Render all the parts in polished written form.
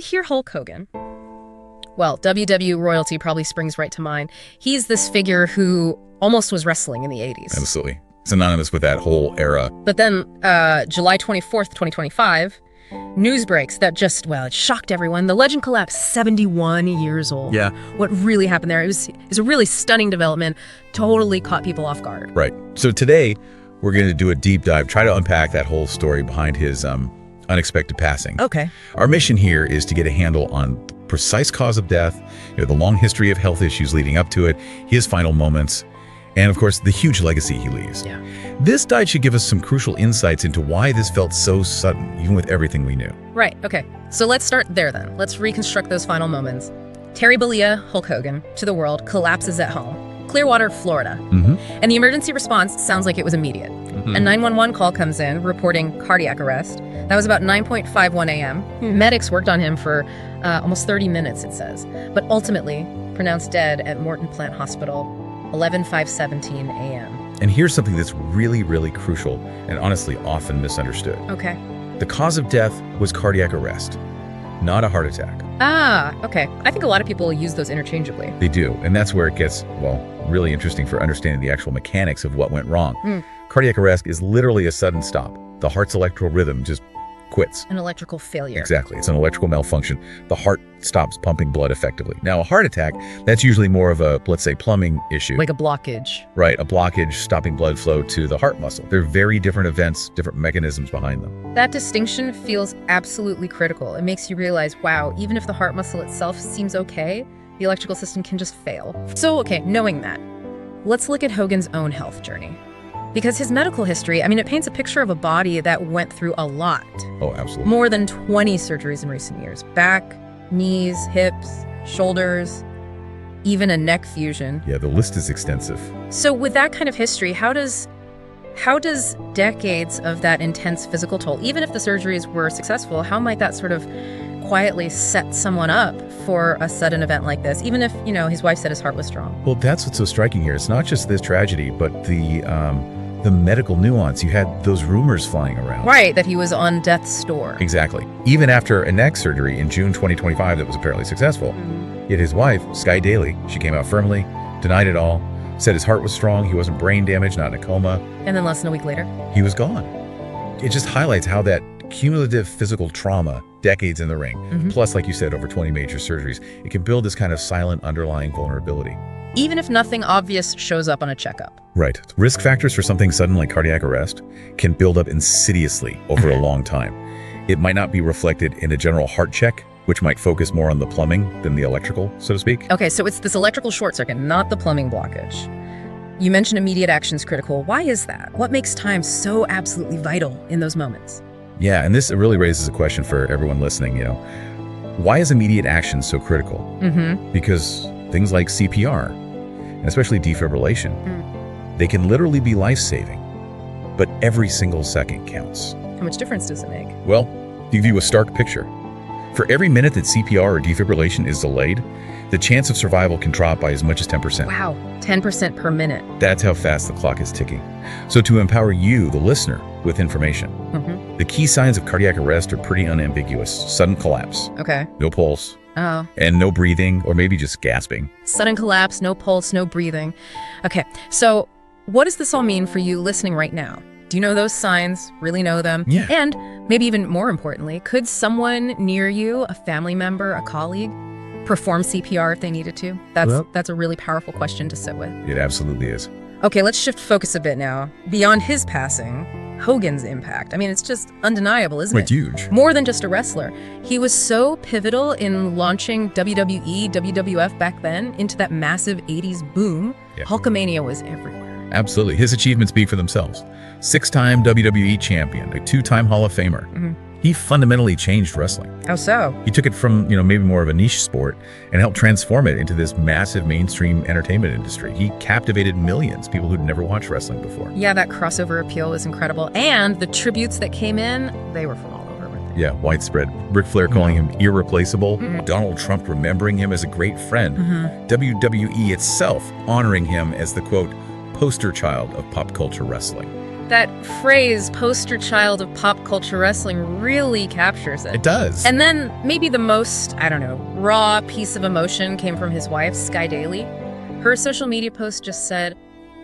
hear Hulk Hogan, well, WWE royalty probably springs right to mind. He's this figure who almost was wrestling in the 80s. Absolutely. Synonymous with that whole era. But then July 24th, 2025, news breaks that just, well, it shocked everyone. The legend collapsed, 71 years old. Yeah. What really happened there? It was a really stunning development, totally caught people off guard. Right. So today, we're going to do a deep dive, try to unpack that whole story behind his unexpected passing. Okay. Our mission here is to get a handle on the precise cause of death, the long history of health issues leading up to it, his final moments, and of course, the huge legacy he leaves. Yeah. This dive should give us some crucial insights into why this felt so sudden, even with everything we knew. Right, okay. So let's start there then. Let's reconstruct those final moments. Terry Bollea, Hulk Hogan, to the world, collapses at home, Clearwater, Florida. And the emergency response sounds like it was immediate. A 911 call comes in reporting cardiac arrest. That was about 9:51 a.m. Medics worked on him for almost 30 minutes, it says, but ultimately pronounced dead at Morton Plant Hospital, 11:17 a.m. And here's something that's really, really crucial and honestly often misunderstood. Okay. The cause of death was cardiac arrest, not a heart attack. Ah, okay. I think a lot of people use those interchangeably. They do, and that's where it gets, well, really interesting for understanding the actual mechanics of what went wrong. Cardiac arrest is literally a sudden stop. The heart's electrical rhythm just quits. An electrical failure. Exactly. It's an electrical malfunction. The heart stops pumping blood effectively. Now, a heart attack, that's usually more of a, let's say, plumbing issue. Like a blockage. Right, a blockage stopping blood flow to the heart muscle. They're very different events, different mechanisms behind them. That distinction feels absolutely critical. It makes you realize, wow, even if the heart muscle itself seems okay, the electrical system can just fail. So, okay, knowing that, let's look at Hogan's own health journey. Because his medical history, I mean, it paints a picture of a body that went through a lot. Oh, absolutely. More than 20 surgeries in recent years. Back, knees, hips, shoulders, even a neck fusion. Yeah, the list is extensive. So with that kind of history, how does decades of that intense physical toll, even if the surgeries were successful, how might that sort of quietly set someone up for a sudden event like this, even if, his wife said his heart was strong? Well, that's what's so striking here. It's not just this tragedy, but the medical nuance. You had those rumors flying around. Right, that he was on death's door. Exactly. Even after a neck surgery in June 2025 that was apparently successful, yet his wife, Sky Daly, she came out firmly, denied it all, said his heart was strong, he wasn't brain damaged, not in a coma. And then less than a week later? He was gone. It just highlights how that cumulative physical trauma, decades in the ring, plus, like you said, over 20 major surgeries, it can build this kind of silent underlying vulnerability. Even if nothing obvious shows up on a checkup. Right. Risk factors for something sudden like cardiac arrest can build up insidiously over a long time. It might not be reflected in a general heart check, which might focus more on the plumbing than the electrical, so to speak. Okay, so it's this electrical short circuit, not the plumbing blockage. You mentioned immediate action is critical. Why is that? What makes time so absolutely vital in those moments? Yeah, and this really raises a question for everyone listening, Why is immediate action so critical? Because things like CPR, and especially defibrillation, they can literally be life-saving, but every single second counts. How much difference does it make? Well, to give you a stark picture, for every minute that CPR or defibrillation is delayed, the chance of survival can drop by as much as 10%. Wow, 10% per minute. That's how fast the clock is ticking. So to empower you, the listener, with information, the key signs of cardiac arrest are pretty unambiguous. Sudden collapse. Okay. No pulse. Oh. And no breathing, or maybe just gasping. Sudden collapse, no pulse, no breathing. Okay, so what does this all mean for you listening right now? Do you know those signs? Really know them? Yeah. And maybe even more importantly, could someone near you, a family member, a colleague, perform CPR if they needed to? That's a really powerful question to sit with. It absolutely is. Okay, let's shift focus a bit now. Beyond his passing, Hogan's impact. I mean, it's just undeniable, isn't it? Huge. More than just a wrestler. He was so pivotal in launching WWE, WWF back then into that massive 80s boom. Yeah. Hulkamania was everywhere. Absolutely. His achievements speak for themselves. 6-time WWE champion, a 2-time Hall of Famer. He fundamentally changed wrestling. How so? He took it from, maybe more of a niche sport and helped transform it into this massive mainstream entertainment industry. He captivated millions, people who'd never watched wrestling before. Yeah, that crossover appeal was incredible. And the tributes that came in, they were from all over, weren't they? Yeah, widespread. Ric Flair calling him irreplaceable. Donald Trump remembering him as a great friend. WWE itself honoring him as the, quote, poster child of pop culture wrestling. That phrase, poster child of pop culture wrestling, really captures it. It does. And then maybe the most, raw piece of emotion came from his wife, Sky Daly. Her social media post just said,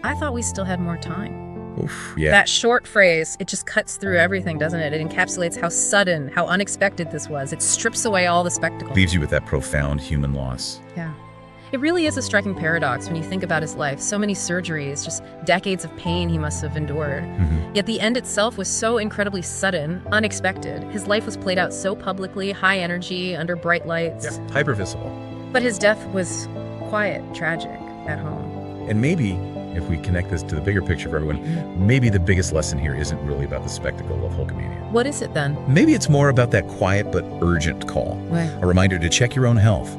"I thought we still had more time." Oof, yeah. That short phrase, it just cuts through everything, doesn't it? It encapsulates how sudden, how unexpected this was. It strips away all the spectacle. Leaves you with that profound human loss. Yeah. It really is a striking paradox when you think about his life. So many surgeries, just decades of pain he must have endured. Yet the end itself was so incredibly sudden, unexpected. His life was played out so publicly, high energy, under bright lights. Yeah, hyper-visible. But his death was quiet, tragic, at home. And maybe, if we connect this to the bigger picture for everyone, maybe the biggest lesson here isn't really about the spectacle of Hulkamania. What is it then? Maybe it's more about that quiet but urgent call. Right. A reminder to check your own health.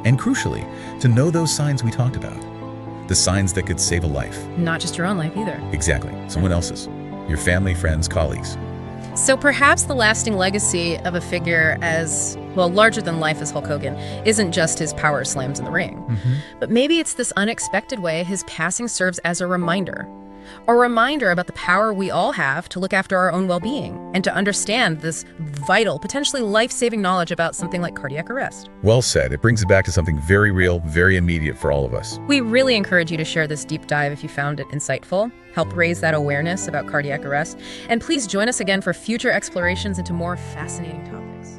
And crucially, to know those signs we talked about. The signs that could save a life. Not just your own life either. Exactly. Someone else's. Your family, friends, colleagues. So perhaps the lasting legacy of a figure as, larger than life as Hulk Hogan isn't just his power slams in the ring. But maybe it's this unexpected way his passing serves as a reminder. A reminder about the power we all have to look after our own well-being and to understand this vital, potentially life-saving knowledge about something like cardiac arrest. Well said. It brings it back to something very real, very immediate for all of us. We really encourage you to share this deep dive if you found it insightful, help raise that awareness about cardiac arrest, and please join us again for future explorations into more fascinating topics.